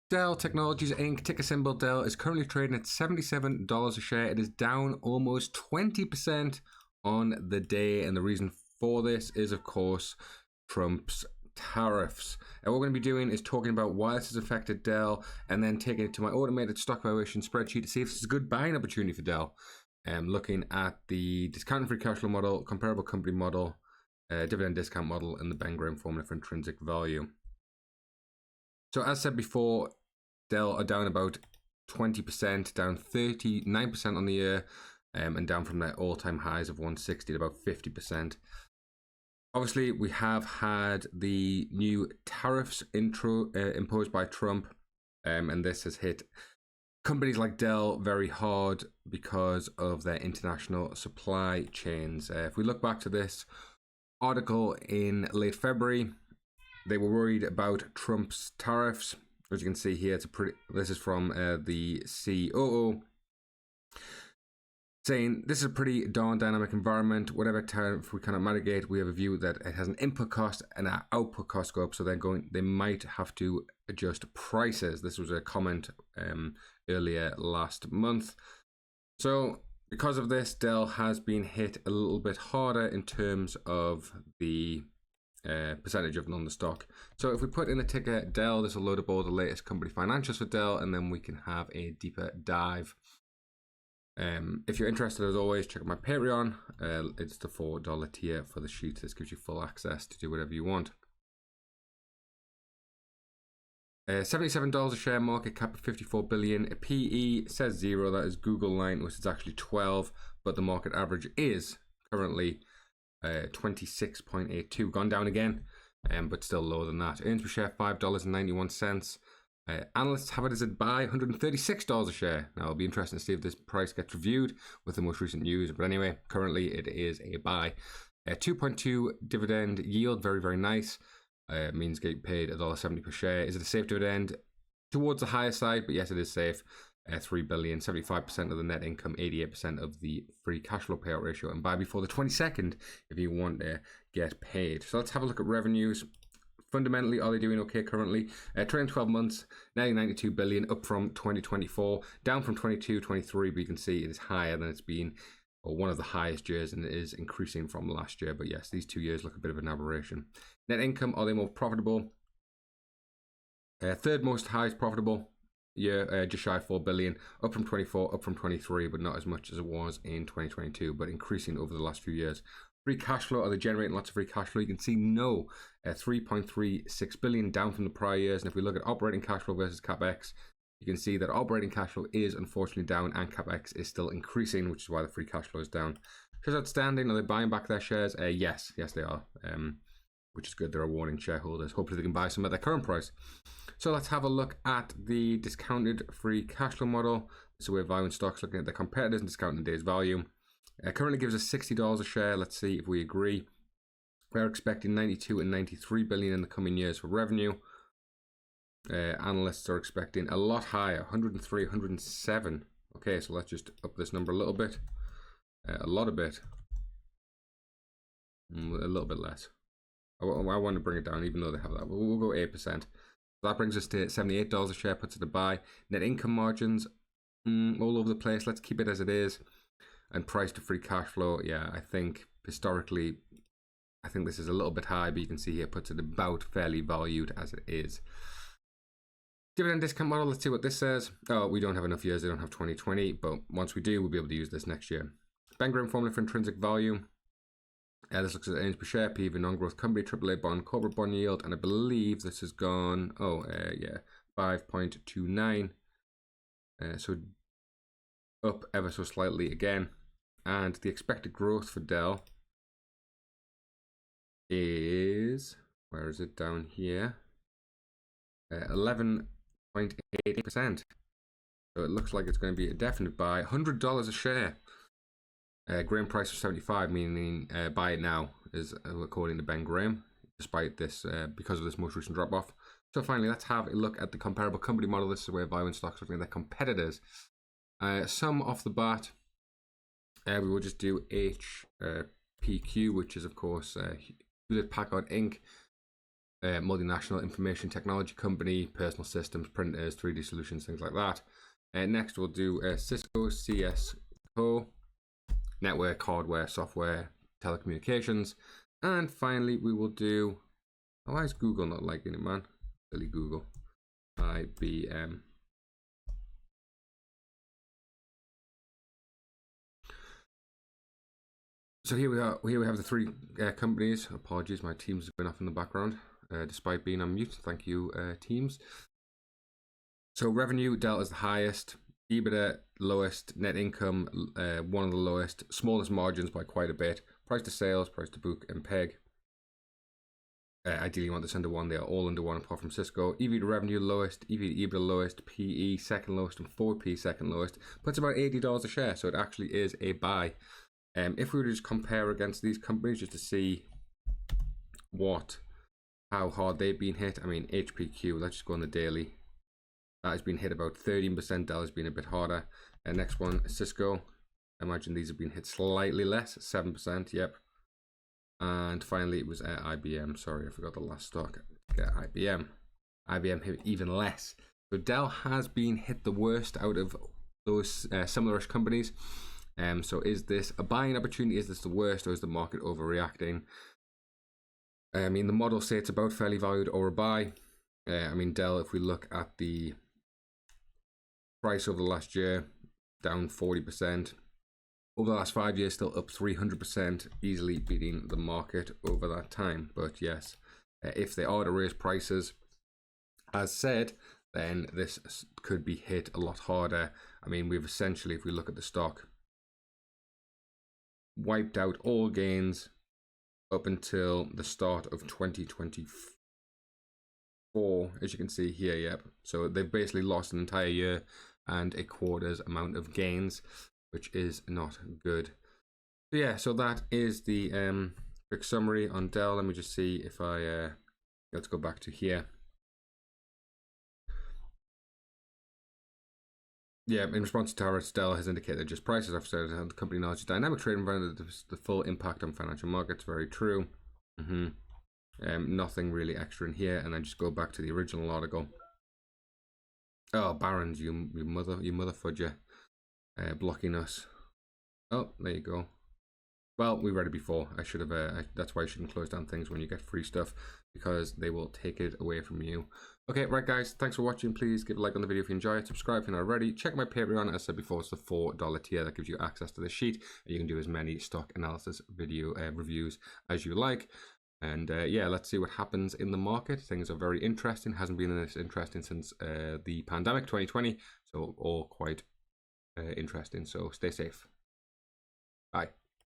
Dell Technologies Inc., ticker symbol Dell, is currently trading at $77 a share. It is down almost 20% on the day, and the reason for this is, of course, Trump's tariffs. And what we're going to be doing is talking about why this has affected Dell, and then taking it to my automated stock valuation spreadsheet to see if this is a good buying opportunity for Dell. Looking at the discounted free cash flow model, comparable company model, dividend discount model, and the Ben Graham formula for intrinsic value. So as said before, Dell are down about 20%, down 39% on the year, and down from their all-time highs of 160 to about 50%. Obviously, we have had the new tariffs imposed by Trump, and this has hit companies like Dell very hard because of their international supply chains. If we look back to this article in late February, they were worried about Trump's tariffs. As you can see here, this is from the COO, saying this is a pretty darn dynamic environment. Whatever tariff we cannot mitigate, we have a view that it has an input cost and an output cost go up, so they might have to adjust prices. This was a comment earlier last month. So because of this, Dell has been hit a little bit harder in terms of the percentage of on the stock. So if we put in the ticker Dell, this will load up all the latest company financials for Dell, and then we can have a deeper dive. If you're interested, as always, check out my Patreon. It's the $4 tier for the sheet. This gives you full access to do whatever you want. $77 a share, market cap of $54 billion. A PE says 0. That is Google line, which is actually 12, but the market average is currently 26.82, gone down again, but still lower than that. Earnings per share $5.91. Analysts have it as a buy, $136 a share. Now it'll be interesting to see if this price gets reviewed with the most recent news, but anyway, currently it is a buy. 2.2 dividend yield, very, very nice. Means getting paid $1.70 per share. Is it a safe dividend? Towards the higher side, but yes, it is safe. $3 billion, 75% of the net income, 88% of the free cash flow payout ratio, and buy before the 22nd if you want to get paid. So let's have a look at revenues. Fundamentally, are they doing okay currently? Trailing 12 months, nearly $92 billion, up from 2024, down from 22-23, but you can see it is higher than it's been, or one of the highest years, and it is increasing from last year. But yes, these 2 years look a bit of an aberration. Net income, are they more profitable? Third most highest profitable year, just shy of $4 billion, up from 24, up from 23, but not as much as it was in 2022, but increasing over the last few years. Free cash flow, are they generating lots of free cash flow? You can see no, $3.36 billion, down from the prior years. And if we look at operating cash flow versus CapEx, you can see that operating cash flow is unfortunately down and CapEx is still increasing, which is why the free cash flow is down. Shares outstanding, are they buying back their shares? Yes, they are, which is good. They're rewarding shareholders. Hopefully they can buy some at their current price. So let's have a look at the discounted free cash flow model. So we're valuing stocks, looking at the competitors and discounting days value. Currently gives us $60 a share. Let's see if we agree. We're expecting 92 and 93 billion in the coming years for revenue. Analysts are expecting a lot higher, 103, 107. Okay, so let's just up this number a little bit. A little bit less. I want to bring it down, even though they have that. But we'll go 8%. So that brings us to $78 a share, puts it a buy. Net income margins, all over the place. Let's keep it as it is. And price to free cash flow, yeah, I think historically, I think this is a little bit high, but you can see here puts it about fairly valued as it is. Dividend discount model, let's see what this says. Oh, we don't have enough years, they don't have 2020, but once we do, we'll be able to use this next year. Ben Graham formula for intrinsic value. This looks at earnings per share, PE of a non-growth company, AAA bond, corporate bond yield, and I believe this has gone, 5.29. So up ever so slightly again. And the expected growth for Dell is, where is it, down here? 11.88%. So it looks like it's going to be a definite buy. $100 a share. Graham price of 75, meaning buy it now, is according to Ben Graham, despite this, because of this most recent drop off. So finally, let's have a look at the comparable company model. This is where valuing stocks looking at their competitors. Some off the bat, we will just do HPQ, which is of course Hewlett Packard Inc. multinational information technology company, personal systems, printers, 3D solutions, things like that. Next, we'll do Cisco, CSCO, network, hardware, software, telecommunications. And finally, we will do, why is Google not liking it, man? Silly Google. IBM. So here we are. Here we have the three companies. Apologies, my Teams has been off in the background, despite being on mute. Thank you, Teams. So revenue, Dell is the highest. EBITDA, lowest. Net income, one of the lowest. Smallest margins by quite a bit. Price to sales, price to book, and PEG. Ideally, you want this under one. They are all under one, apart from Cisco. EV to revenue, lowest. EV to EBITDA, lowest. PE, second lowest. And 4P, second lowest. Puts about $80 a share, so it actually is a buy. If we were to just compare against these companies, just to see how hard they've been hit. I mean, HPQ, let's just go on the daily. That has been hit about 13%. Dell has been a bit harder. Next one, Cisco. I imagine these have been hit slightly less, 7%, yep. And finally, it was IBM. Sorry, I forgot the last stock. IBM. IBM hit even less. So Dell has been hit the worst out of those similar-ish companies. So is this a buying opportunity? Is this the worst, or is the market overreacting? I mean, the models say it's about fairly valued or a buy. I mean, Dell, if we look at the price over the last year, down 40%. Over the last 5 years, still up 300%, easily beating the market over that time. But yes, if they are to raise prices, as said, then this could be hit a lot harder. I mean, we've essentially, if we look at the stock, wiped out all gains up until the start of 2024, as you can see here. Yep. So they've basically lost an entire year and a quarter's amount of gains, which is not good. So yeah, so that is the quick summary on Dell. Let me just see if I let's go back to here. Yeah, in response to tariffs, Dell has indicated just prices have started and the company knowledge dynamic trade environment, the full impact on financial markets. Very true. Nothing really extra in here, and then just go back to the original article. Oh, Barron's, you mother fudger, blocking us. Oh, there you go. Well, we read it before. I should have. That's why you shouldn't close down things when you get free stuff, because they will take it away from you. Okay, right, guys. Thanks for watching. Please give a like on the video if you enjoy it. Subscribe if you're not already. Check my Patreon. As I said before, it's the $4 tier that gives you access to the sheet. You can do as many stock analysis video reviews as you like. And yeah, let's see what happens in the market. Things are very interesting. Hasn't been this interesting since the pandemic 2020. So all quite interesting. So stay safe. Bye.